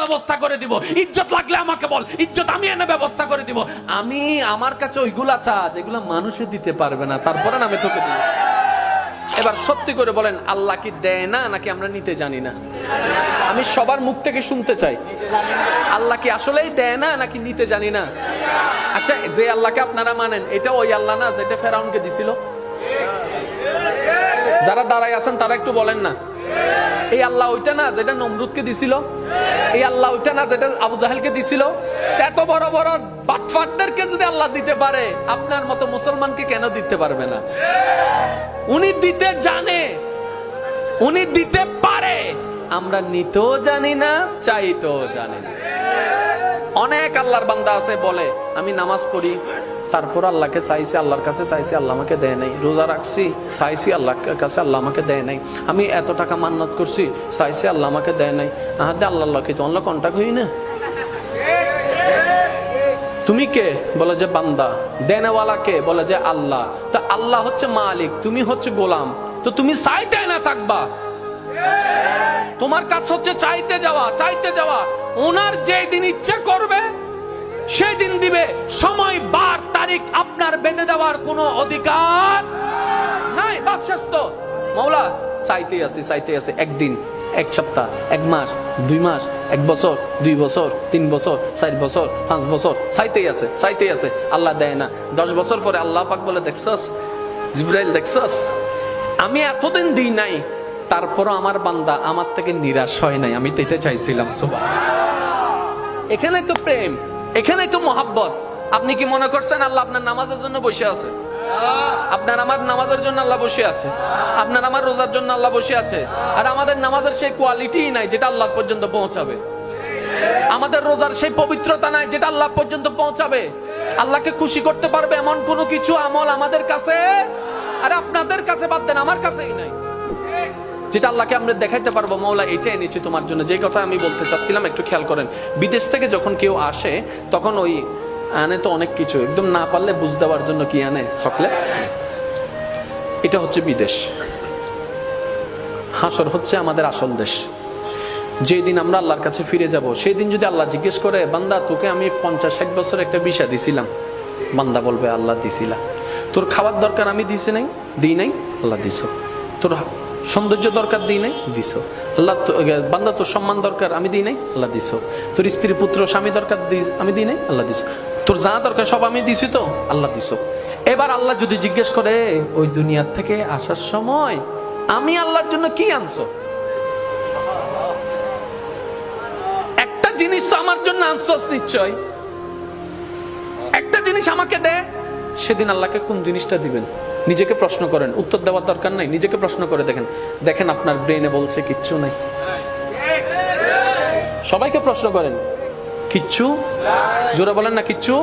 ব্যবস্থা করে দিব, ইজ্জত লাগলে আমাকে বল, ইজ্জত আমি এনে ব্যবস্থা করে দিব। আমি আমার কাছে ওইগুলা চা যেগুলা মানুষে দিতে পারবে না, তারপরে আমি তোকে দিব। এবার সত্যি করে বলেন, আল্লাহ কি দেয় না নাকি আমরা নিতে জানি না? আমি সবার মুখ থেকে শুনতে চাই, আল্লাহ কি আসলেই দেয় না নাকি নিতে জানি না? আচ্ছা, যে আল্লাহকে আপনারা মানেন, এটা ওই আল্লাহ না যেটা ফেরাউনকে দিছিল? যারা দাঁড়ায় আছেন তারা একটু বলেন না, এই আল্লাহ ওইটা না যেটা নমরুদকে দিছিল? এই আল্লাহ ওইটা না যেটা আবু জাহেলকে দিছিল? এত বড় বড় বাটফাটদেরকে যদি আল্লাহ দিতে পারে, আপনার মতো মুসলমানকে কেন দিতে পারবে না? উনি দিতে জানে, উনি দিতে পারে, আমরা নিতেও জানি না, চাইতেও জানি না। অনেক আল্লাহর বান্দা আছে বলে, আমি নামাজ পড়ি, তারপর আল্লাহকে চাইছি, আল্লাহর কাছে চাইছি, আল্লাহ আমাকে দেয় নাই। রোজা রাখছি, চাইছি আল্লাহর কাছে, আল্লাহ আমাকে দেয় নাই। আমি এত টাকা মান্নত করছি, চাইছি, আল্লাহ আমাকে দেয় নাই। আহাদে আল্লাহ কি তো আল্লাহ কন্টাক্ট হই না? তুমি কে? বলে যে বান্দা। দেনেওয়ালা কে? বলে যে আল্লাহ। তো আল্লাহ হচ্ছে মালিক, তুমি হচ্ছে গোলাম। তো তুমি চাইতে না থাকবা, তোমার কাজ হচ্ছে চাইতে যাওয়া, চাইতে যাওয়া। ওনার যেই দিন ইচ্ছে করবে সেই দিন দিবে। সময়, বার, তারিখ আপনার বেঁধে দেওয়ার কোনো অধিকার নাই। বাস শেষ তো। মাওলা চাইতে আছে, চাইতে আছে। একদিন, এক সপ্তাহ, এক মাস, 2 মাস, 1 বছর, 2 বছর, 3 বছর, 4 বছর, 5 বছর, চাইতেই আছে, চাইতেই আছে। আল্লাহ দেয় না। 10 বছর পরে আল্লাহ পাক বলে, দেখছস জিবরাইল, দেখছস আমি এতদিন দিই নাই, তারপরও আমার বান্দা আমার থেকে নিরাশ হয় নাই। আমি তো এটা চাইছিলাম। সুবহানাল্লাহ। এখানেই তো প্রেম, এখানেই তো মহাব্বত। আপনি কি মনে করছেন আল্লাহ আপনার নামাজের জন্য বসে আছে? আপনার আমার নামাজের জন্য আল্লাহ বসে আছে, আপনার আমার রোজার জন্য আল্লাহ বসে আছে। আর আমাদের নামাজের সেই কোয়ালিটি নাই যেটা আল্লাহ পর্যন্ত পৌঁছাবে। আমাদের রোজার সেই পবিত্রতা নাই যেটা আল্লাহ পর্যন্ত পৌঁছাবে। আল্লাহকে খুশি করতে পারবে এমন কোনো কিছু আমল আমাদের কাছে, আর আপনাদের কাছে বাদ দেন, আমার কাছেই নাই, যেটা আল্লাহকে আমরা দেখাইতে পারবো মওলা এটা এনেছি তোমার জন্য। যে কথা আমি বলতে চাচ্ছিলাম, একটু খেয়াল করেন। বিদেশ থেকে যখন কেউ আসে তখন ওই আনে তো অনেক কিছু, একদম না পারলে বুঝ দেওয়ার জন্য কি আনে? চকলেট। এটা হচ্ছে বিদেশ। হাসর হচ্ছে আমাদের আসল দেশ। যেদিন আমরা আল্লাহর কাছে ফিরে যাব, সেই দিন যদি আল্লাহ জিজ্ঞেস করে, বান্দা তোকে আমি 50-60 বছর একটা ভিসা দিছিলাম, বান্দা বলবে আল্লাহ দিছিলা। তোর খাবার দরকার আমি দিছি নাই? দিই নাই? আল্লাহ দিছ। তোর সৌন্দর্য দরকার দিই নাই? দিছ। আল্লাহ। বান্দা তোর সম্মান দরকার আমি দিই নাই? আল্লাহ দিছ। তোর স্ত্রী, পুত্র, স্বামী দরকার আমি দিই নাই? আল্লাহ দিছ। তোর যা দরকার সব আমি দিছি তো? আল্লাহ দিছ। এবার আল্লাহ যদি জিজ্ঞেস করে, ওই দুনিয়ার থেকে আসার সময় আমি আল্লাহর জন্য কি আনছো? একটা জিনিস তো আমার জন্য আনছস নিশ্চয়, একটা জিনিস আমাকে দে। সেদিন আল্লাহকে কোন জিনিসটা দিবেন? নিজেকে প্রশ্ন করেন, উত্তর দেওয়ার দরকার নাই, নিজেকে প্রশ্ন করে দেখেন। দেখেন আপনার ব্রেনে বলছে কিচ্ছু নাই। সবাইকে প্রশ্ন করেন, কিচ্ছু? জোরে বলেন না কিচ্ছু?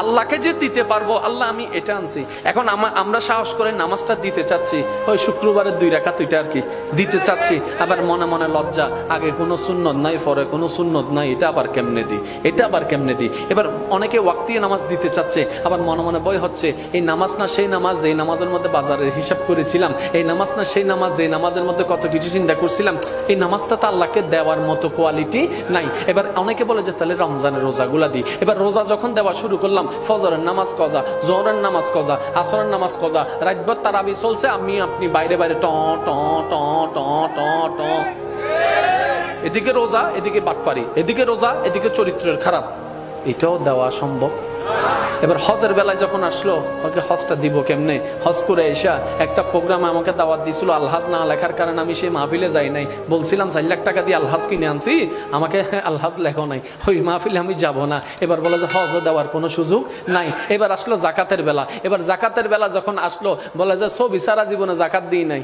আল্লাহকে যে দিতে পারবো, আল্লাহ আমি এটা আনছি। এখন আমরা সাহস করে নামাজটা দিতে চাচ্ছি, ওই শুক্রবারের 2 রাকাত ওইটা আর কি দিতে চাচ্ছি। আবার মনে মনে লজ্জা, আগে কোনো সুন্নত নাই, পরে কোনো সুন্নত নাই, এটা আবার কেমনে দিই, এটা আবার কেমনে দিই। এবার অনেকে ওয়াক্তিয়া নামাজ দিতে চাচ্ছে, আবার মনে মনে ভয় হচ্ছে, এই নামাজ না সেই নামাজ যেই নামাজের মধ্যে বাজারের হিসাব করেছিলাম, এই নামাজ না সেই নামাজ যেই নামাজের মধ্যে কত কিছু চিন্তা করছিলাম, এই নামাজটা তো আল্লাহকে দেওয়ার মতো কোয়ালিটি নাই। এবার অনেকে বলে যে তাহলে রমজানের রোজাগুলা দিই। এবার রোজা যখন দেওয়া শুরু করলাম, ফজরের নামাজ কজা, জোহরের নামাজ কজা, আসরের নামাজ কজা, রাতভর তারাবি চলছে, আমি আপনি বাইরে বাইরে ট ট ট ট ট ট। এদিকে রোজা, এদিকে বাটপারি, এদিকে রোজা, এদিকে চরিত্রের খারাপ। এটাও দেওয়া সম্ভব? এবার হজের বেলায় যখন আসলো, ওকে হজটা দিব কেমনে? হজ করে এসা একটা প্রোগ্রামে আমাকে দাওয়াত দিছিল, আলহাজ না লেখার কারণে আমি সেই মাহফিলে যাই নাই। বলছিলাম 4 লাখ টাকা দিয়ে আলহাজ কিনে আনছি, আমাকে আলহাজ লেখো নাই, ওই মাহফিলে আমি যাব না। এবার বলে যে হজও দেওয়ার কোনো সুযোগ নাই। এবার আসলো জাকাতের বেলা। এবার জাকাতের বেলা যখন আসলো, বলে যে ছবি সারা জীবনে জাকাত দিই নাই।